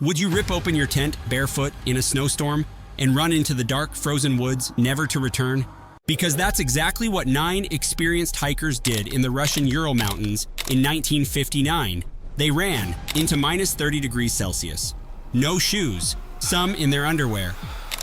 Would you rip open your tent barefoot in a snowstorm and run into the dark, frozen woods, never to return? Because that's exactly what 9 experienced hikers did in the Russian Ural Mountains in 1959. They ran into minus 30 degrees Celsius. No shoes, some in their underwear.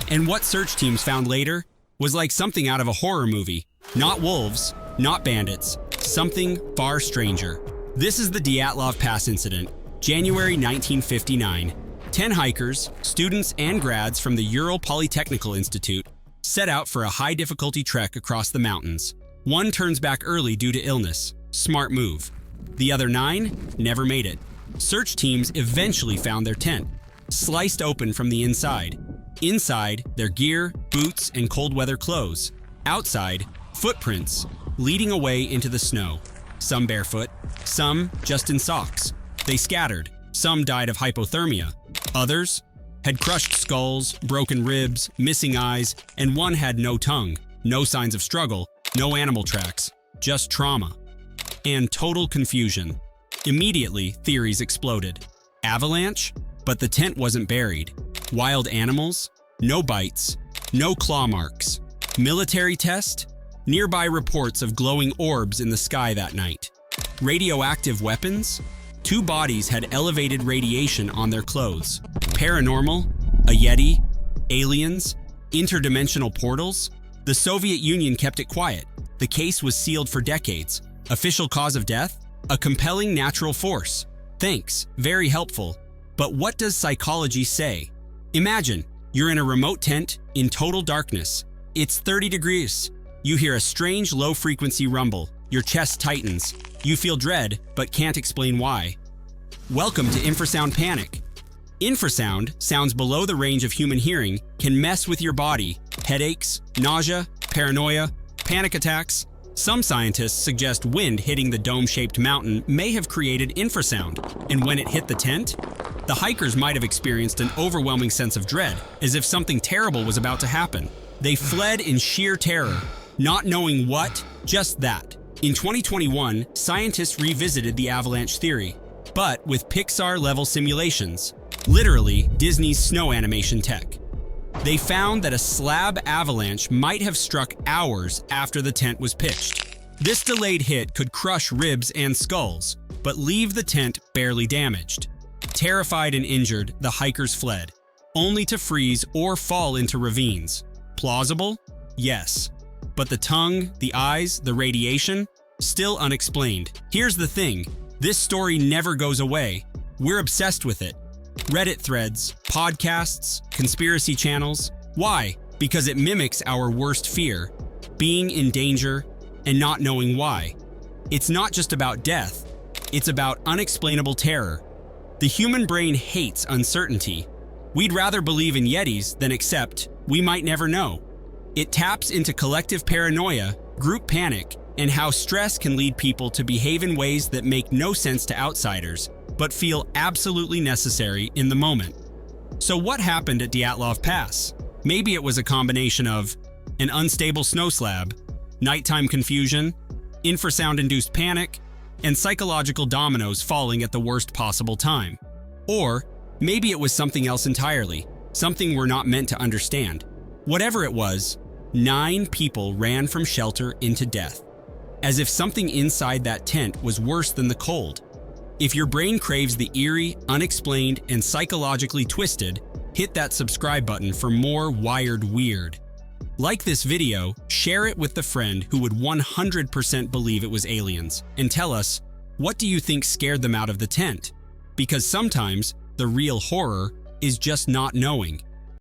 And what search teams found later was like something out of a horror movie. Not wolves, not bandits, something far stranger. This is the Dyatlov Pass Incident, January 1959. 10 hikers, students and grads from the Ural Polytechnical Institute set out for a high-difficulty trek across the mountains. One turns back early due to illness. Smart move. The other 9 never made it. Search teams eventually found their tent, sliced open from the inside. Inside, their gear, boots, and cold weather clothes. Outside, footprints leading away into the snow. Some barefoot, some just in socks. They scattered. Some died of hypothermia. Others had crushed skulls, broken ribs, missing eyes, and one had no tongue, no signs of struggle, no animal tracks, just trauma. And total confusion. Immediately, theories exploded. Avalanche? But the tent wasn't buried. Wild animals? No bites. No claw marks. Military test? Nearby reports of glowing orbs in the sky that night. Radioactive weapons? 2 bodies had elevated radiation on their clothes. Paranormal? A Yeti? Aliens? Interdimensional portals? The Soviet Union kept it quiet. The case was sealed for decades. Official cause of death? A compelling natural force. Thanks, very helpful. But what does psychology say? Imagine, you're in a remote tent in total darkness. It's 30 degrees. You hear a strange low-frequency rumble. Your chest tightens. You feel dread, but can't explain why. Welcome to infrasound panic. Infrasound, sounds below the range of human hearing, can mess with your body. Headaches, nausea, paranoia, panic attacks. Some scientists suggest wind hitting the dome-shaped mountain may have created infrasound, and when it hit the tent, the hikers might have experienced an overwhelming sense of dread, as if something terrible was about to happen. They fled in sheer terror, not knowing what, just that. In 2021, scientists revisited the avalanche theory, but with Pixar-level simulations, literally Disney's snow animation tech. They found that a slab avalanche might have struck hours after the tent was pitched. This delayed hit could crush ribs and skulls, but leave the tent barely damaged. Terrified and injured, the hikers fled, only to freeze or fall into ravines. Plausible? Yes. But the tongue, the eyes, the radiation? Still unexplained. Here's the thing. This story never goes away. We're obsessed with it. Reddit threads, podcasts, conspiracy channels. Why? Because it mimics our worst fear, being in danger and not knowing why. It's not just about death. It's about unexplainable terror. The human brain hates uncertainty. We'd rather believe in Yetis than accept we might never know. It taps into collective paranoia, group panic, and how stress can lead people to behave in ways that make no sense to outsiders, but feel absolutely necessary in the moment. So what happened at Dyatlov Pass? Maybe it was a combination of an unstable snow slab, nighttime confusion, infrasound-induced panic, and psychological dominoes falling at the worst possible time. Or maybe it was something else entirely, something we're not meant to understand. Whatever it was, 9 people ran from shelter into death, as if something inside that tent was worse than the cold. If your brain craves the eerie, unexplained, and psychologically twisted, hit that subscribe button for more Wired Weird. Like this video, share it with the friend who would 100% believe it was aliens, and tell us, what do you think scared them out of the tent? Because sometimes, the real horror is just not knowing.